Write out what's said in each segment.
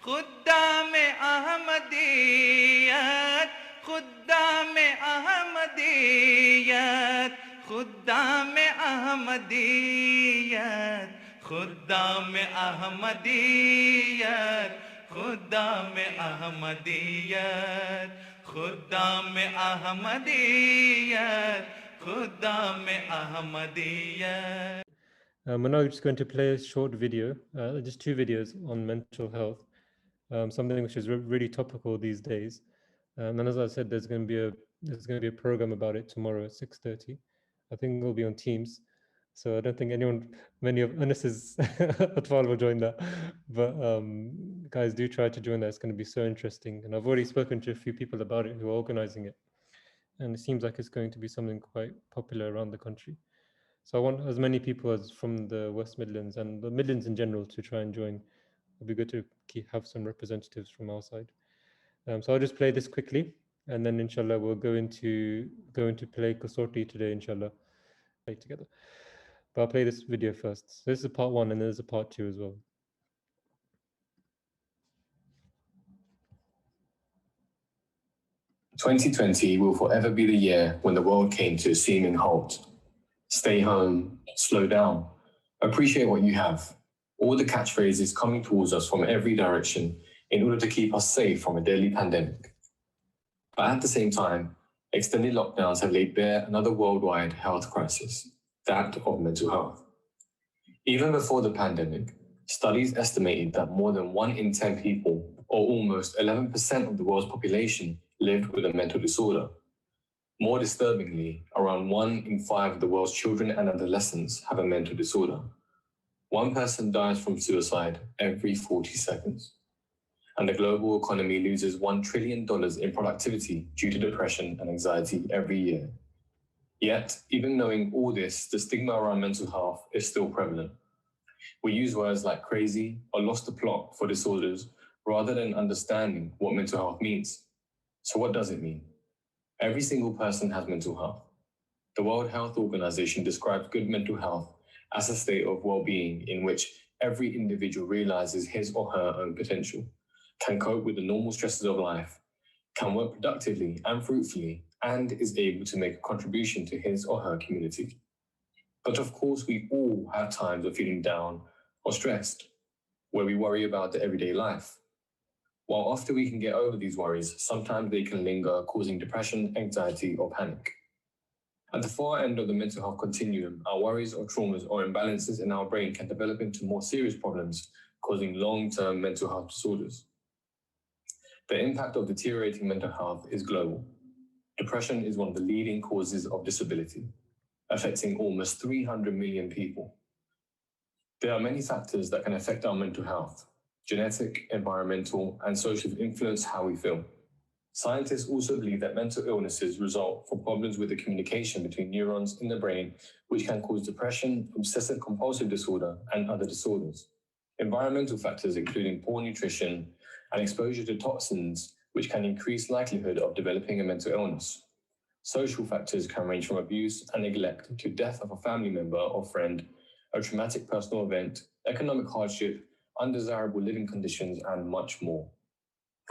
खुद्दाम Ahmadiyyat, खुद्दाम Ahmadiyyat, खुद्दाम Ahmadiyyat, खुद्दाम Ahmadiyyat, खुद्दाम Ahmadiyyat, खुद्दाम Ahmadiyyat, खुद्दाम Ahmadiyyat. We're now just going to play a short video, just 2 videos on mental health, something which is really topical these days. And as I said, there's going to be a program about it tomorrow at 6:30. I think it'll be on Teams, so I don't think many of Anis's Atfal will join that. But guys, do try to join that. It's going to be so interesting. And I've already spoken to a few people about it who are organizing it, and it seems like it's going to be something quite popular around the country. So I want as many people as from the West Midlands and the Midlands in general to try and join. It'll be good to have some representatives from our side. So I'll just play this quickly, and then inshallah we'll go into play Kasorti today, inshallah, play together. But I'll play this video first. So this is part 1, and there's a part 2 as well. 2020 will forever be the year when the world came to a seeming halt. Stay home, slow down, appreciate what you have. All the catchphrases coming towards us from every direction in order to keep us safe from a deadly pandemic. But at the same time, extended lockdowns have laid bare another worldwide health crisis, that of mental health. Even before the pandemic, studies estimated that more than 1 in 10 people, or almost 11% of the world's population, lived with a mental disorder. More disturbingly, around 1 in 5 of the world's children and adolescents have a mental disorder. 1 person dies from suicide every 40 seconds. And the global economy loses $1 trillion in productivity due to depression and anxiety every year. Yet, even knowing all this, the stigma around mental health is still prevalent. We use words like crazy or lost the plot for disorders rather than understanding what mental health means. So what does it mean? Every single person has mental health. The World Health Organization describes good mental health as a state of well-being in which every individual realizes his or her own potential, can cope with the normal stresses of life, can work productively and fruitfully, and is able to make a contribution to his or her community. But of course, we all have times of feeling down or stressed, where we worry about the everyday life. While after we can get over these worries, sometimes they can linger, causing depression, anxiety, or panic. At the far end of the mental health continuum, our worries or traumas or imbalances in our brain can develop into more serious problems, causing long-term mental health disorders. The impact of deteriorating mental health is global. Depression is one of the leading causes of disability, affecting almost 300 million people. There are many factors that can affect our mental health. Genetic, environmental, and social influence how we feel. Scientists also believe that mental illnesses result from problems with the communication between neurons in the brain, which can cause depression, obsessive-compulsive disorder, and other disorders. Environmental factors including poor nutrition and exposure to toxins, which can increase likelihood of developing a mental illness. Social factors can range from abuse and neglect to death of a family member or friend, a traumatic personal event, economic hardship, undesirable living conditions, and much more.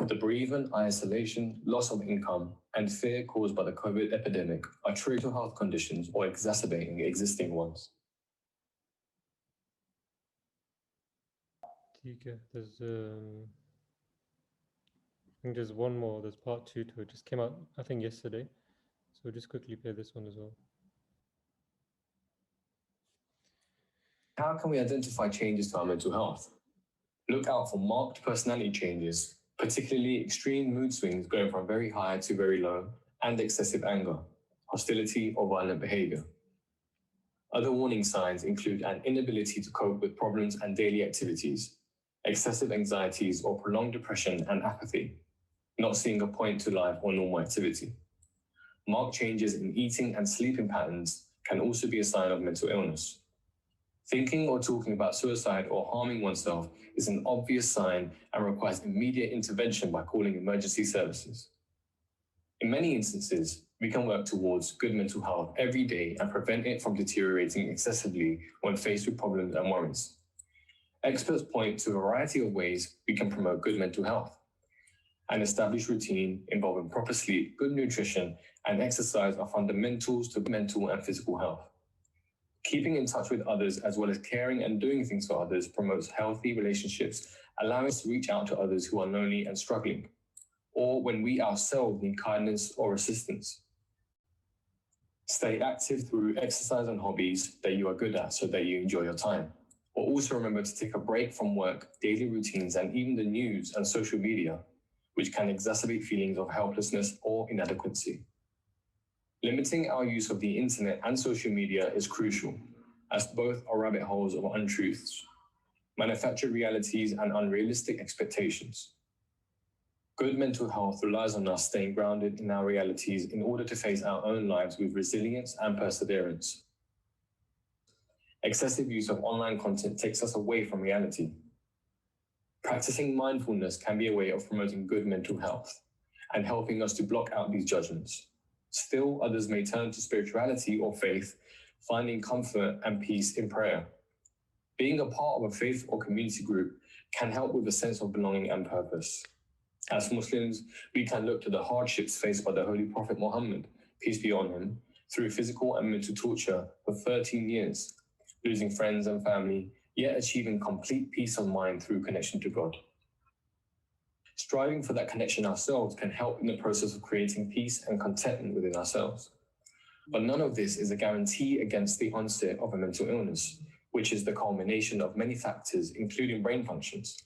The bereavement, isolation, loss of income, and fear caused by the COVID epidemic are true mental health conditions or exacerbating existing ones. Okay, there's I think there's one more. There's part 2 to it. Just came out, I think, yesterday. So we'll just quickly play this one as well. How can we identify changes to our mental health? Look out for marked personality changes, particularly extreme mood swings going from very high to very low, and excessive anger, hostility, or violent behavior. Other warning signs include an inability to cope with problems and daily activities, excessive anxieties or prolonged depression and apathy, not seeing a point to life or normal activity. Marked changes in eating and sleeping patterns can also be a sign of mental illness. Thinking or talking about suicide or harming oneself is an obvious sign and requires immediate intervention by calling emergency services. In many instances, we can work towards good mental health every day and prevent it from deteriorating excessively when faced with problems and worries. Experts point to a variety of ways we can promote good mental health. An established routine involving proper sleep, good nutrition, and exercise are fundamentals to mental and physical health. Keeping in touch with others, as well as caring and doing things for others, promotes healthy relationships, allowing us to reach out to others who are lonely and struggling, or when we ourselves need kindness or assistance. Stay active through exercise and hobbies that you are good at so that you enjoy your time. But also remember to take a break from work, daily routines, and even the news and social media, which can exacerbate feelings of helplessness or inadequacy. Limiting our use of the internet and social media is crucial, as both are rabbit holes of untruths, manufactured realities, and unrealistic expectations. Good mental health relies on us staying grounded in our realities in order to face our own lives with resilience and perseverance. Excessive use of online content takes us away from reality. Practicing mindfulness can be a way of promoting good mental health and helping us to block out these judgments. Still, others may turn to spirituality or faith, finding comfort and peace in prayer. Being a part of a faith or community group can help with a sense of belonging and purpose. As Muslims, we can look to the hardships faced by the Holy Prophet Muhammad, peace be on him, through physical and mental torture for 13 years, losing friends and family, yet achieving complete peace of mind through connection to God. Striving for that connection ourselves can help in the process of creating peace and contentment within ourselves. But none of this is a guarantee against the onset of a mental illness, which is the culmination of many factors, including brain functions.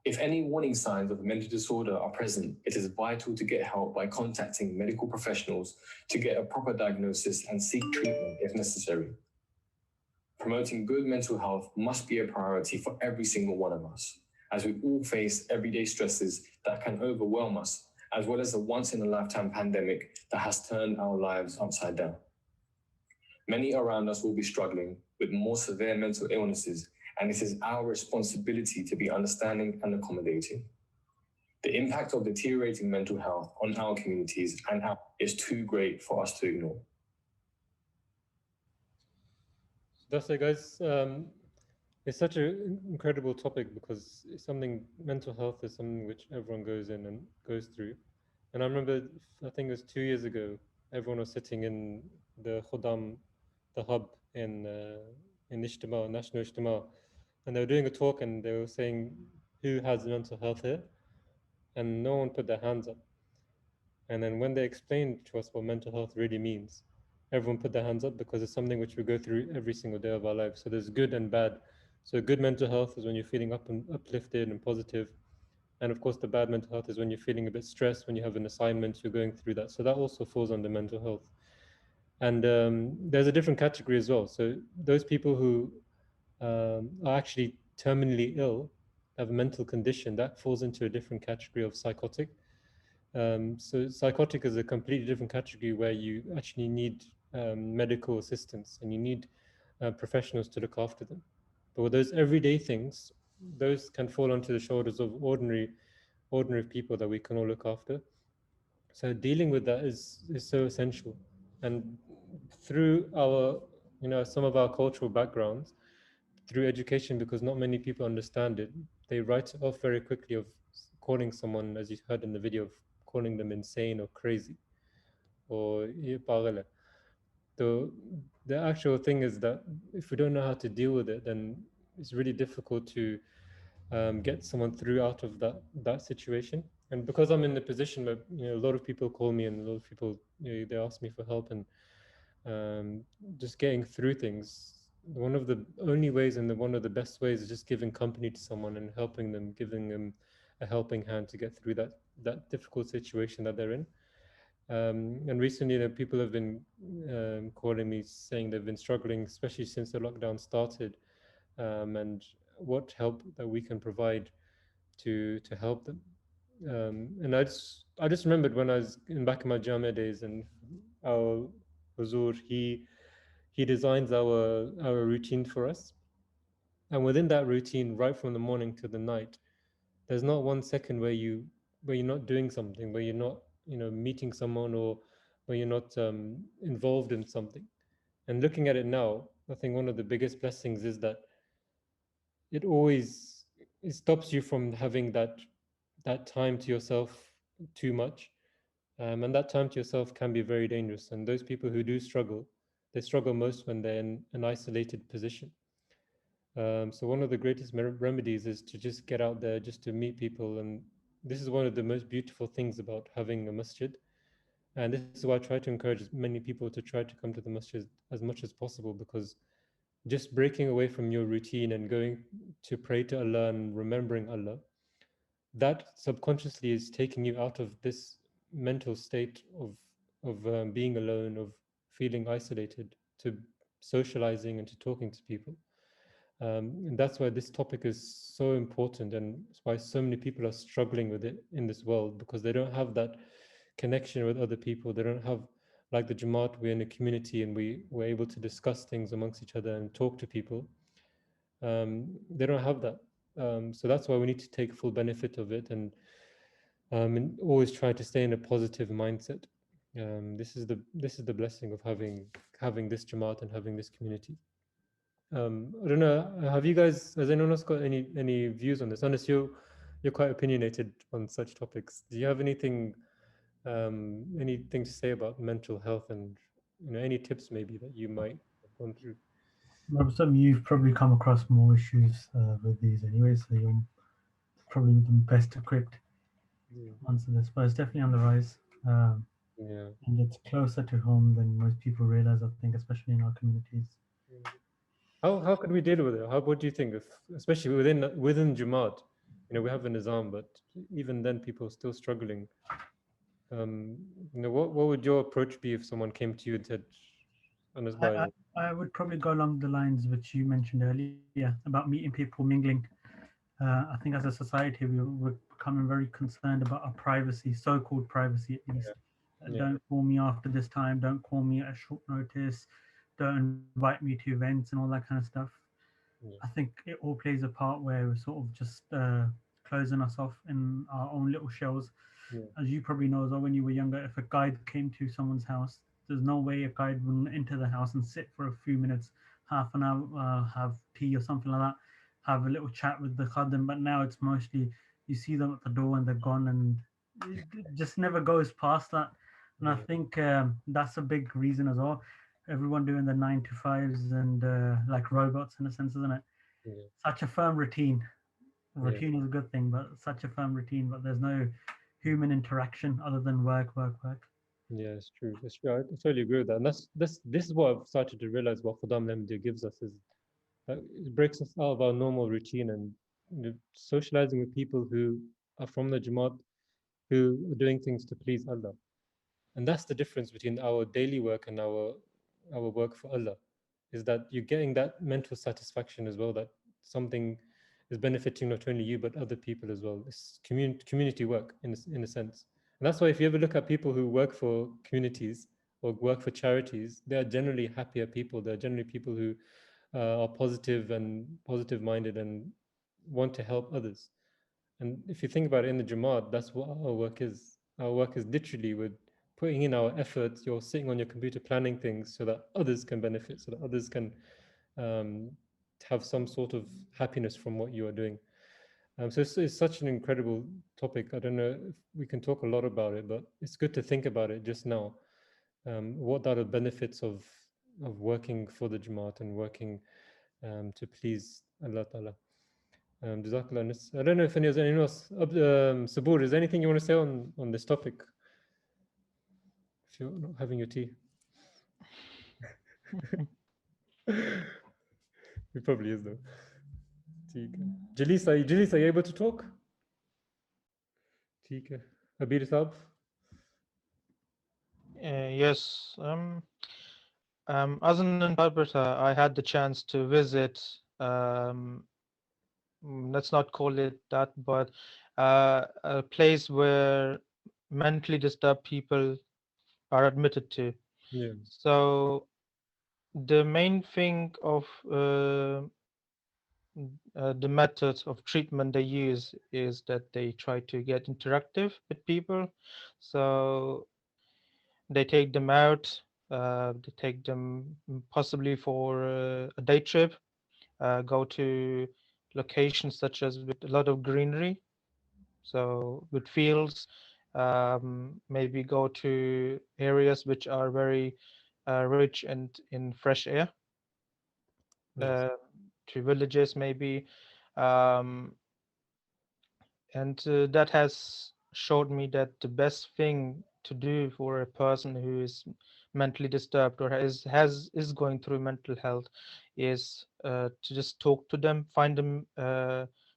If any warning signs of a mental disorder are present, it is vital to get help by contacting medical professionals to get a proper diagnosis and seek treatment if necessary. Promoting good mental health must be a priority for every single one of us, as we all face everyday stresses that can overwhelm us, as well as a once-in-a-lifetime pandemic that has turned our lives upside down. Many around us will be struggling with more severe mental illnesses, and it is our responsibility to be understanding and accommodating. The impact of deteriorating mental health on our communities is too great for us to ignore. That's it, guys. It's such an incredible topic because it's something, mental health is something which everyone goes in and goes through. And I remember, I think it was 2 years ago, everyone was sitting in the Khuddam, the hub in Ijtima, National Ijtima, and they were doing a talk and they were saying, who has mental health here? And no one put their hands up. And then when they explained to us what mental health really means, everyone put their hands up because it's something which we go through every single day of our lives. So there's good and bad. So good mental health is when you're feeling up and uplifted and positive. And of course, the bad mental health is when you're feeling a bit stressed, when you have an assignment, you're going through that. So that also falls under mental health. And there's a different category as well. So those people who are actually terminally ill, have a mental condition, that falls into a different category of psychotic. So psychotic is a completely different category where you actually need medical assistance and you need professionals to look after them. But with those everyday things, those can fall onto the shoulders of ordinary people that we can all look after. So dealing with that is so essential. And through our, some of our cultural backgrounds, through education, because not many people understand it, they write it off very quickly of calling someone, as you heard in the video, of calling them insane or crazy or pagale. The actual thing is that if we don't know how to deal with it, then it's really difficult to get someone through out of that situation. And because I'm in the position where a lot of people call me and a lot of people they ask me for help and just getting through things, one of the only ways and one of the best ways is just giving company to someone and helping them, giving them a helping hand to get through that difficult situation that they're in. And recently, people have been calling me saying they've been struggling, especially since the lockdown started, and what help that we can provide to help them. And I just remembered when I was back in my Jamia days, and our Huzur, he designs our routine for us, and within that routine, right from the morning to the night, there's not 1 second where you're not doing something, where you're not meeting someone, or where you're not involved in something. And looking at it now, I think one of the biggest blessings is that it always, it stops you from having that time to yourself too much. And that time to yourself can be very dangerous. And those people who do struggle, they struggle most when they're in an isolated position. So one of the greatest remedies is to just get out there, just to meet people. And this is one of the most beautiful things about having a masjid. And this is why I try to encourage many people to try to come to the masjid as much as possible, because just breaking away from your routine and going to pray to Allah and remembering Allah, that subconsciously is taking you out of this mental state of being alone, of feeling isolated, to socializing and to talking to people. And that's why this topic is so important, and it's why so many people are struggling with it in this world, because they don't have that connection with other people. They don't have, like the Jamaat, we're in a community and we're able to discuss things amongst each other and talk to people. They don't have that. So that's why we need to take full benefit of it, and always try to stay in a positive mindset. This is the blessing of having this Jamaat and having this community. I don't know. Have you guys? Has anyone else got any views on this? Unless you're quite opinionated on such topics. Do you have anything to say about mental health, and any tips maybe that you might have gone through? Some you've probably come across more issues with these anyway, so you're probably the best equipped Yeah. to answer this. But it's definitely on the rise, Yeah. and it's closer to home than most people realize. I think, especially in our communities. How could we deal with it? What do you think, if, especially within Jamaat? We have an Nizam, but even then, people are still struggling. What would your approach be if someone came to you and said, "Anas I, bhai, I would probably go along the lines which you mentioned earlier about meeting people, mingling. I think as a society, we're becoming very concerned about our privacy, so-called privacy at least. Yeah. Don't call me after this time. Don't call me at short notice. Don't invite me to events and all that kind of stuff. Yeah. I think it all plays a part where we're sort of just closing us off in our own little shells. Yeah. As you probably know as well, when you were younger, if a guide came to someone's house, there's no way a guide wouldn't enter the house and sit for a few minutes, half an hour, have tea or something like that, have a little chat with the Khuddam. But now it's mostly you see them at the door and they're gone, and it just never goes past that. And I Yeah. think that's a big reason as well. Everyone doing the 9 to 5s and like robots in a sense, isn't it? Yeah. Such a firm routine. Yeah. Routine is a good thing, but such a firm routine, but there's no human interaction other than work, work, work. Yeah, it's true. It's true. I totally agree with that. And this is what I've started to realize what Khuddam Lemdia gives us, is that it breaks us out of our normal routine, and socializing with people who are from the Jamaat, who are doing things to please Allah. And that's the difference between our daily work and our work for Allah, is that you're getting that mental satisfaction as well, that something is benefiting not only you but other people as well. It's community work in a sense. And that's why if you ever look at people who work for communities or work for charities, they are generally happier people. They're generally people who are positive and positive minded and want to help others. And if you think about it, in the Jamaat, that's what our work is. Our work is literally with putting in our efforts. You're sitting on your computer planning things so that others can benefit, so that others can um, have some sort of happiness from what you are doing. So it's such an incredible topic. I don't know if we can talk a lot about it, but it's good to think about it just now. What are the benefits of working for the Jamaat and working to please Allah Ta'ala? Jazakallah. I don't know if anyone else. Sabur, is there anything you want to say on this topic? If you're not having your tea. He probably is though. Jalisa, are you able to talk? ठीक है. Abir Saab? Yes. As an interpreter, I had the chance to visit. Let's not call it that, but a place where mentally disturbed people are admitted to. Yeah. So the main thing of the methods of treatment they use is that they try to get interactive with people. So they take them out, they take them possibly for a day trip, go to locations such as with a lot of greenery, so with fields. Maybe go to areas which are very rich and in fresh air. Yes. To villages maybe, um, and that has showed me that the best thing to do for a person who is mentally disturbed or is going through mental health is to just talk to them, find them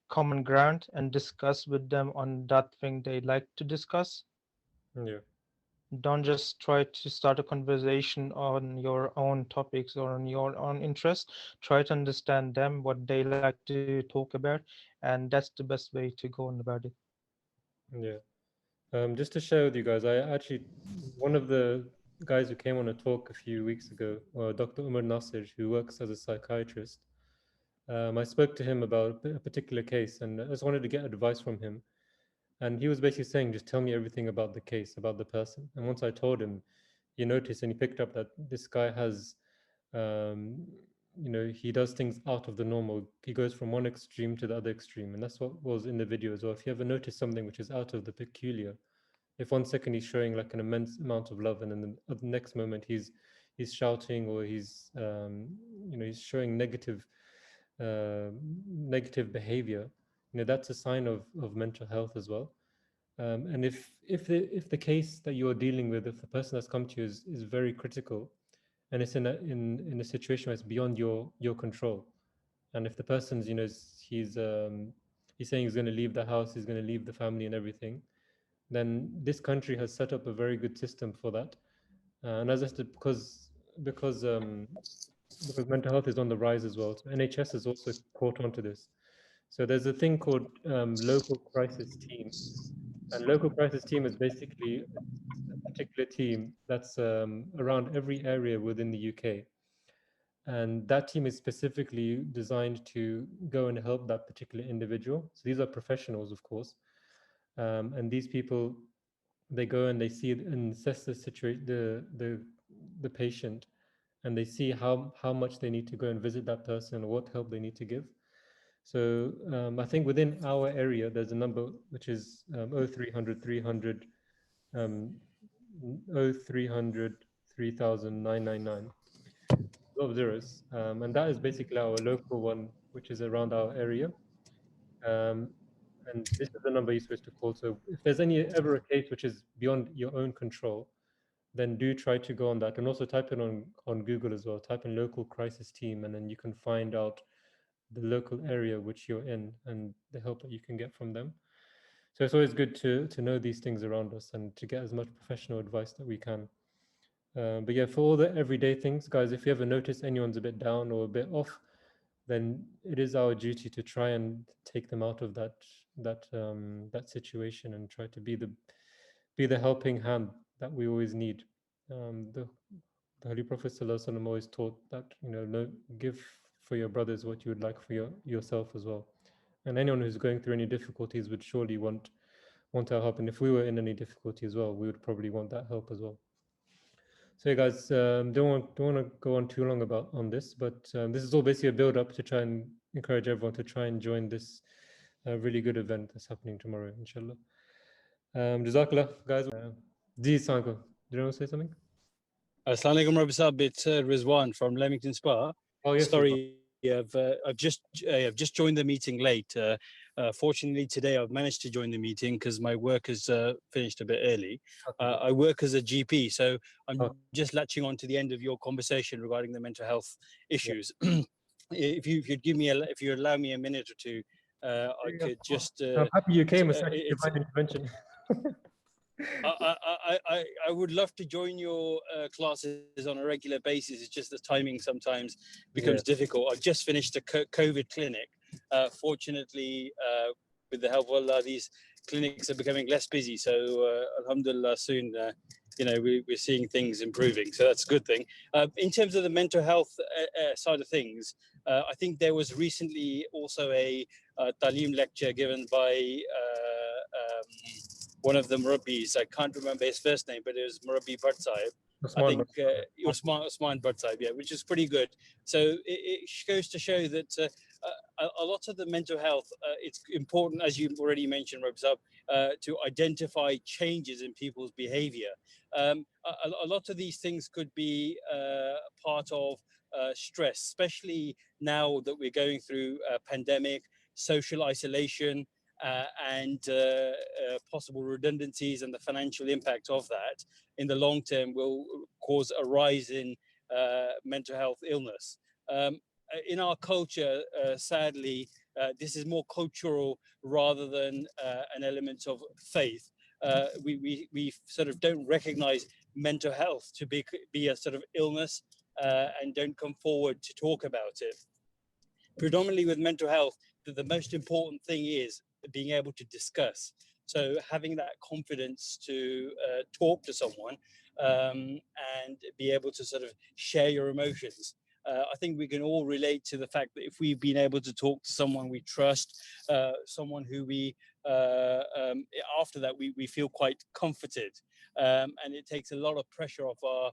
common ground, and discuss with them on that thing they like to discuss. Yeah. Don't just try to start a conversation on your own topics or on your own interests. Try to understand them, what they like to talk about, and that's the best way to go on about it. Yeah. Just to share with you guys, I actually, one of the guys who came on a talk a few weeks ago, Dr. Umar Nasir, who works as a psychiatrist, I spoke to him about a particular case and I just wanted to get advice from him. And he was basically saying, just tell me everything about the case, about the person. And once I told him, he noticed and he picked up that this guy has, um, he does things out of the normal. He goes from one extreme to the other extreme. And that's what was in the video as well. If you ever notice something which is out of the peculiar, if 1 second he's showing like an immense amount of love and then the next moment he's shouting or he's showing uh, negative behavior, that's a sign of mental health as well. And if the case that you're dealing with, if the person that's come to you is very critical and it's in a situation where it's beyond your control, and if the person's he's saying he's going to leave the house, he's going to leave the family and everything, then this country has set up a very good system for that. And as I said, because mental health is on the rise as well, so NHS has also caught on to this. So there's a thing called local crisis team, and local crisis team is basically a particular team that's around every area within the UK, and that team is specifically designed to go and help that particular individual. So these are professionals, of course, and these people, they go and they see and assess the situation, the patient, and they see how much they need to go and visit that person or what help they need to give. So I think within our area there's a number which is 0300 300 um, 0300 3999, a lot of zeros, and that is basically our local one which is around our area. um, and this is the number you're supposed to call. So if there's any ever a case which is beyond your own control, then do try to go on that, and also type in on Google as well. Type in local crisis team, and then you can find out the local area which you're in and the help that you can get from them. So it's always good to know these things around us and to get as much professional advice that we can. But yeah, for all the everyday things, guys, if you ever notice anyone's a bit down or a bit off, then it is our duty to try and take them out of that situation and try to be the helping hand that we always need. The Holy Prophet ﷺ always taught that, no, give for your brothers what you would like for yourself as well. And anyone who's going through any difficulties would surely want our help. And if we were in any difficulty as well, we would probably want that help as well. So, yeah, guys, don't want to go on too long on this, but this is all basically a build up to try and encourage everyone to try and join this really good event that's happening tomorrow, inshallah. Jazakallah, guys. Ji Sanko, do you want to say something? Assalamu alaikum Rabbi Sahab, it's Rizwan from Leamington Spa. Oh, yes. Sorry, I've just joined the meeting late. Fortunately, today I've managed to join the meeting because my work has finished a bit early. I work as a GP, so I'm just latching on to the end of your conversation regarding the mental health issues. Yeah. If you allow me a minute or two, I could just. I'm happy you came. It's actually divine intervention. I would love to join your classes on a regular basis. It's just the timing sometimes becomes difficult. I've just finished a COVID clinic. Fortunately, with the help of Allah, these clinics are becoming less busy. So alhamdulillah, soon, we're seeing things improving. So that's a good thing. In terms of the mental health side of things, I think there was recently also a Talim lecture given by one of the Murabbis. I can't remember his first name, but it was Murabbi Bhatt Sahib. I think Osman Bhatt Sahib, yeah, which is pretty good. So it goes to show that a lot of the mental health, it's important, as you already mentioned, Robsab, to identify changes in people's behavior. A lot of these things could be part of stress, especially now that we're going through a pandemic, social isolation, and possible redundancies, and the financial impact of that in the long term will cause a rise in mental health illness. In our culture, sadly, this is more cultural rather than an element of faith. We sort of don't recognize mental health to be a sort of illness, and don't come forward to talk about it. Predominantly with mental health, the most important thing is being able to discuss. So having that confidence to talk to someone, and be able to sort of share your emotions. I think we can all relate to the fact that if we've been able to talk to someone we trust, someone who we, after that, we feel quite comforted. And it takes a lot of pressure off our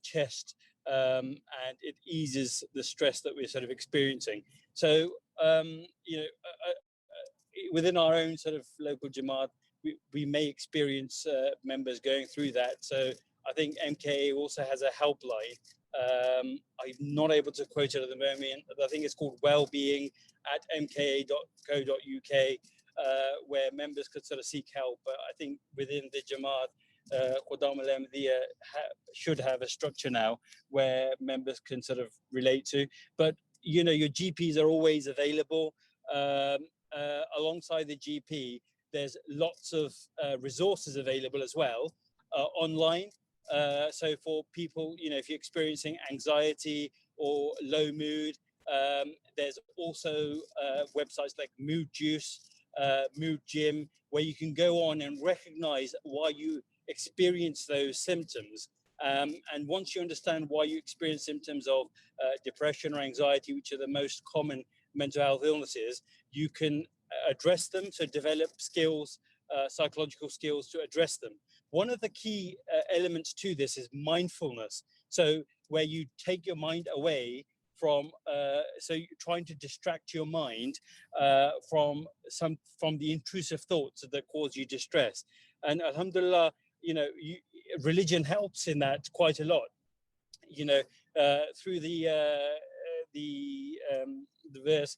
chest, and it eases the stress that we're sort of experiencing. So, you know, within our own sort of local Jamaat, we may experience members going through that. So I think MKA also has a helpline. I'm not able to quote it at the moment. I think it's called wellbeing@mka.co.uk, where members could sort of seek help. But I think within the Jamaat, Khuddam al-Ahmadiyya should have a structure now where members can sort of relate to. But, you know, your GPs are always available. Alongside the GP, there's lots of resources available as well online. So for people, you know, if you're experiencing anxiety or low mood, there's also websites like Mood Juice, Mood Gym, where you can go on and recognize why you experience those symptoms. And once you understand why you experience symptoms of depression or anxiety, which are the most common mental health illnesses, you can address them, so develop skills, psychological skills to address them. One of the key elements to this is mindfulness. So where you take your mind away from, so you're trying to distract your mind from the intrusive thoughts that cause you distress. And alhamdulillah, you know, religion helps in that quite a lot. You know, through the verse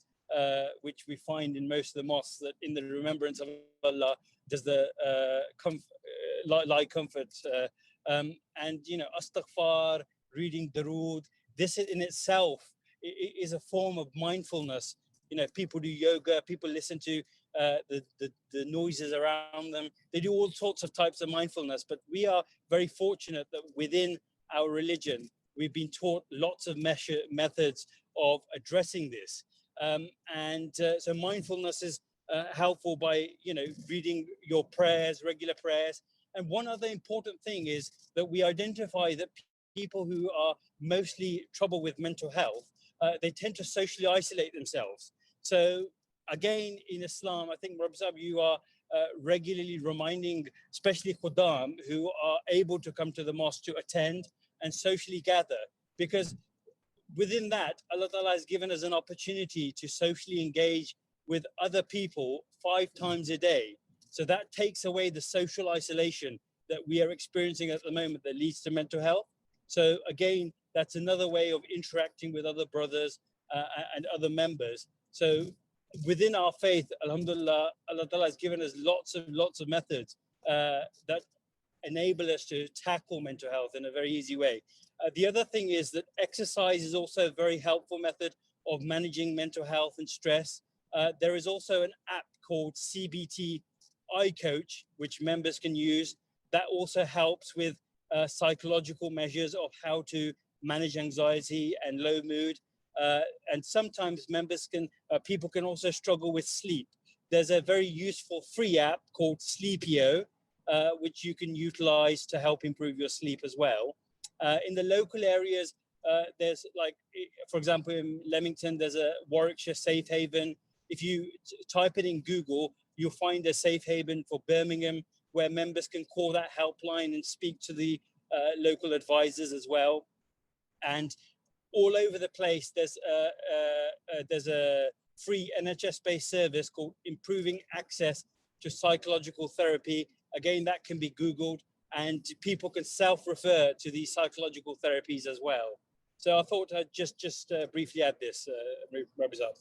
which we find in most of the mosques, that in the remembrance of Allah does the lie comfort. And, you know, astaghfar, reading darood, this in itself is a form of mindfulness. You know, people do yoga, people listen to the noises around them. They do all sorts of types of mindfulness, but we are very fortunate that within our religion, we've been taught lots of methods of addressing this. So mindfulness is helpful by, you know, reading your prayers, regular prayers. And one other important thing is that we identify that people who are mostly troubled with mental health, they tend to socially isolate themselves. So again, in Islam, I think, Rabzab, you are regularly reminding, especially Khuddam, who are able to come to the mosque to attend and socially gather, because within that, Allah Ta'ala has given us an opportunity to socially engage with other people 5 times a day. So that takes away the social isolation that we are experiencing at the moment that leads to mental health. So again, that's another way of interacting with other brothers and other members. So within our faith, alhamdulillah, Allah Ta'ala has given us lots of methods that enable us to tackle mental health in a very easy way. The other thing is that exercise is also a very helpful method of managing mental health and stress. There is also an app called CBT iCoach, which members can use. That also helps with psychological measures of how to manage anxiety and low mood. And sometimes people can also struggle with sleep. There's a very useful free app called Sleepio, which you can utilize to help improve your sleep as well. In the local areas, there's, like, for example, in Leamington, there's a Warwickshire Safe Haven. If you type it in Google, you'll find a safe haven for Birmingham, where members can call that helpline and speak to the local advisors as well. And all over the place, there's a free NHS-based service called Improving Access to Psychological Therapy. Again, that can be Googled, and people can self-refer to these psychological therapies as well. So I thought I'd just briefly add this, Rabizad.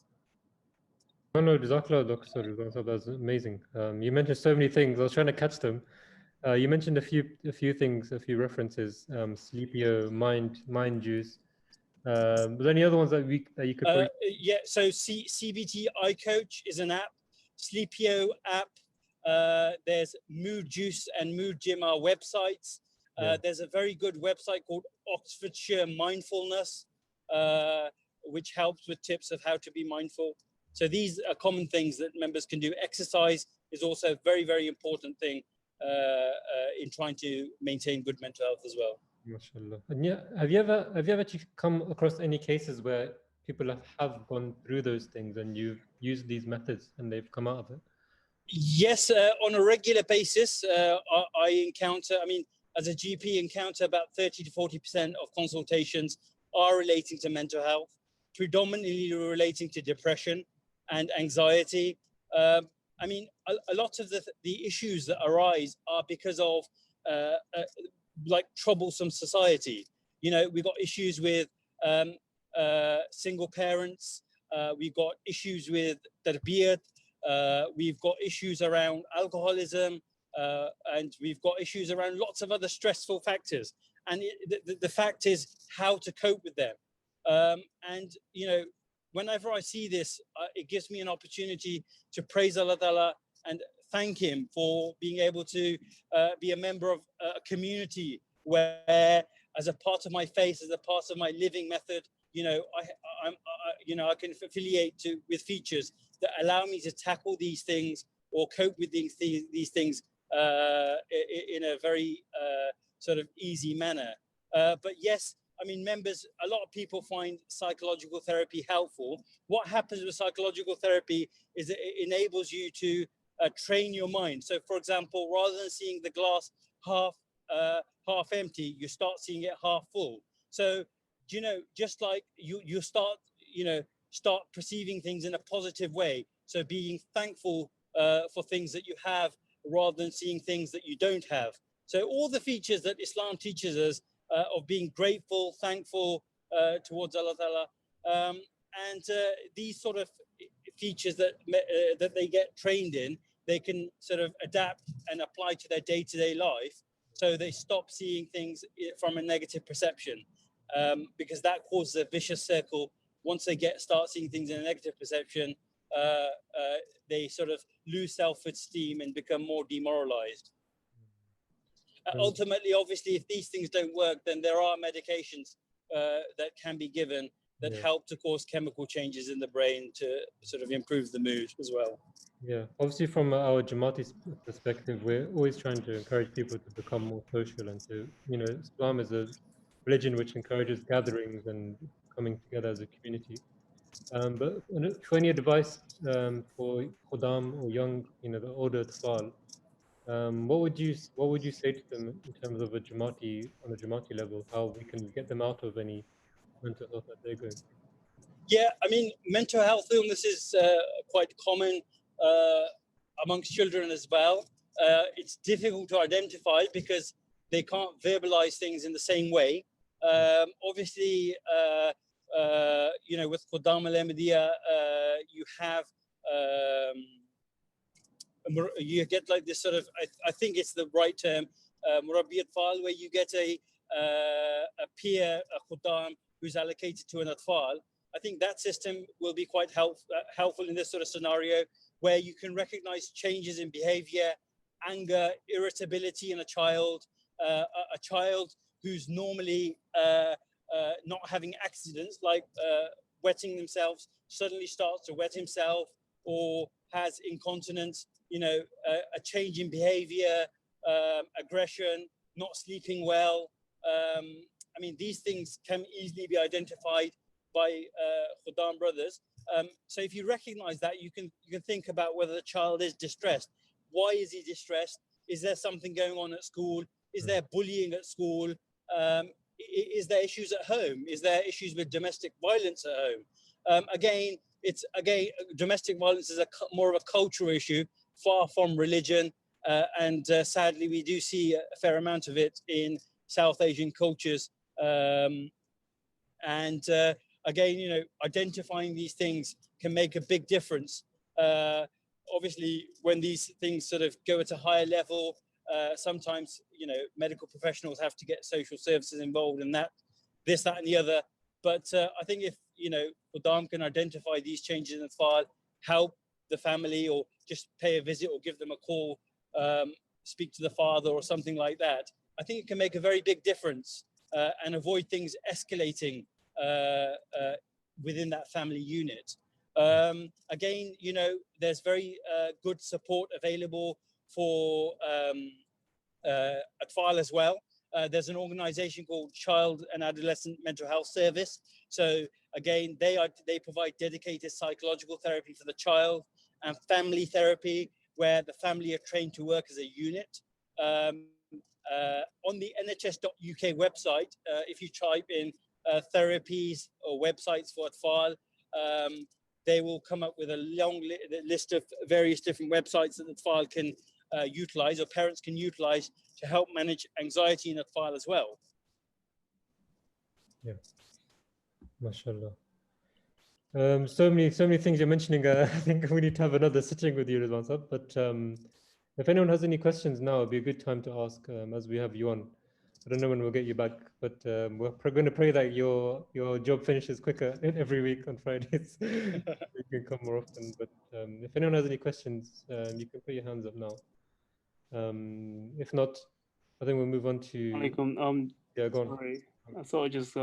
No, Jazakallah, Dr. Rizwan, that's amazing. You mentioned so many things. I was trying to catch them. You mentioned a few things, a few references. Sleepio, mind juice. Was there any other ones that you could? Yeah, so CBT iCoach is an app. Sleepio app. There's Mood Juice and Mood Gym are websites. There's a very good website called Oxfordshire Mindfulness, which helps with tips of how to be mindful. So these are common things that members can do. Exercise is also a very, very important thing in trying to maintain good mental health as well. MashaAllah. And yeah, have you ever actually come across any cases where people have gone through those things and you've used these methods and they've come out of it? Yes, on a regular basis, I encounter, I mean, as a GP, encounter about 30 to 40% of consultations are relating to mental health, predominantly relating to depression and anxiety. I mean, a lot of the issues that arise are because of like troublesome society. You know, we've got issues with single parents. We've got issues with tarbiyat. We've got issues around alcoholism, and we've got issues around lots of other stressful factors. And the fact is how to cope with them. And, you know, whenever I see this, it gives me an opportunity to praise Allah Ta'ala and thank Him for being able to be a member of a community where, as a part of my faith, as a part of my living method, you know, I can affiliate with features that allow me to tackle these things or cope with these things in a very sort of easy manner. But yes, I mean, members, a lot of people find psychological therapy helpful. What happens with psychological therapy is that it enables you to train your mind. So, for example, rather than seeing the glass half empty, you start seeing it half full. So, you know, just like you start perceiving things in a positive way. So being thankful for things that you have rather than seeing things that you don't have. So all the features that Islam teaches us of being grateful, thankful towards Allah Ta'ala, and these sort of features that they get trained in, they can sort of adapt and apply to their day-to-day life. So they stop seeing things from a negative perception, because that causes a vicious circle. Once they start seeing things in a negative perception, they sort of lose self-esteem and become more demoralized. Ultimately, obviously, if these things don't work, then there are medications that can be given that help to cause chemical changes in the brain to sort of improve the mood as well. Yeah, obviously from our Jamaati perspective, we're always trying to encourage people to become more social and to, you know, Islam is a religion which encourages gatherings and coming together as a community. But for any advice for Khuddam or young, you know, the older Tfal, what would you say to them in terms of on a Jamaati level, how we can get them out of any mental health that they're going through? Yeah, I mean, mental health illness is quite common amongst children as well. It's difficult to identify because they can't verbalize things in the same way. Obviously, you know, with Khuddam al-Ahmadiyya, you get like this sort of, I think it's the right term, Murabbi Atfal, where you get a peer, a Khuddam, who's allocated to an Atfal. I think that system will be quite helpful in this sort of scenario, where you can recognize changes in behavior, anger, irritability in a child who's normally not having accidents like wetting themselves, suddenly starts to wet himself, or has incontinence, you know, a change in behavior, aggression, not sleeping well. I mean, these things can easily be identified by Khuddam brothers. So if you recognize that, you can think about whether the child is distressed. Why is he distressed? Is there something going on at school? Is there bullying at school? Is there issues at home? Is there issues with domestic violence at home? Again, it's again, domestic violence is more of a cultural issue, far from religion. And sadly, we do see a fair amount of it in South Asian cultures. And again, you know, identifying these things can make a big difference. Obviously, when these things sort of go at a higher level, sometimes, you know, medical professionals have to get social services involved in that, this, that, and the other. But I think if, you know, Khuddam can identify these changes in the file, help the family, or just pay a visit or give them a call, speak to the father or something like that, I think it can make a very big difference and avoid things escalating within that family unit. Again, you know, there's very good support available for Atfal as well. There's an organization called Child and Adolescent Mental Health Service. So again, they provide dedicated psychological therapy for the child and family therapy, where the family are trained to work as a unit. On the nhs.uk website, if you type in therapies or websites for Atfal, they will come up with a long list of various different websites that Atfal can utilize, or parents can utilize, to help manage anxiety in Atfal as well. Yeah, mashallah. So many things you're mentioning. I think we need to have another sitting with you, Rizwan Sahab. But if anyone has any questions now, it'd be a good time to ask, as we have you on. I don't know when we'll get you back, but we're going to pray that your job finishes quicker every week on Fridays. You can come more often. But if anyone has any questions, you can put your hands up now. If not, I think we'll move on to. Yeah, go on. Sorry, I thought I'd just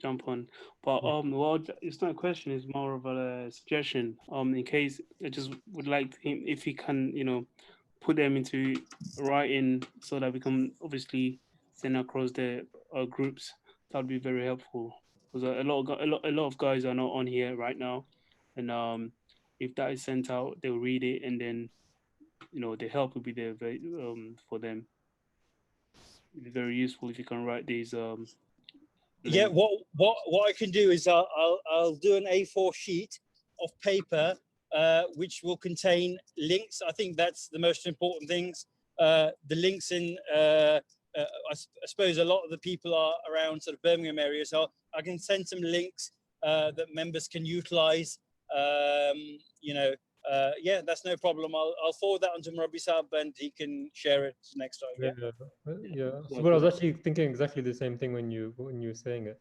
jump on, but well, it's not a question; it's more of a suggestion. In case I just would like him, if he can, you know, put them into writing so that we can obviously send across the groups. That would be very helpful, because a lot of guys are not on here right now, and if that is sent out, they'll read it, and then, you know, the help will be there for them. It'd be very useful if you can write these. Yeah, what I can do is I'll do an A4 sheet of paper which will contain links. I think that's the most important things. The links in, I suppose a lot of the people are around sort of Birmingham area, so I can send some links that members can utilize. You know, yeah, that's no problem. I'll forward that on to Murabi Saab and he can share it next time. Yeah. So I was actually thinking exactly the same thing when you were saying it.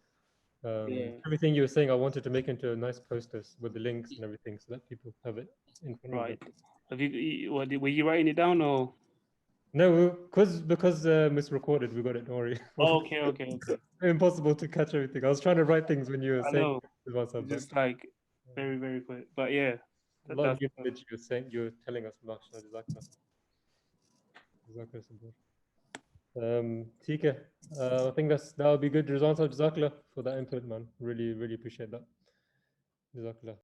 Everything you were saying, I wanted to make into a nice posters with the links and everything, so that people have it in front of them. Have you? Were you writing it down or? No, because it's recorded. We got it. Don't worry. Oh, okay. Impossible to catch everything. I was trying to write things when you were saying. Just like very quick, but yeah. A lot of knowledge you're telling us, mashallah, Tika, I think that would be good. Rizwan Sahab, Jazakallah for that input, man. Really appreciate that. Jazakallah.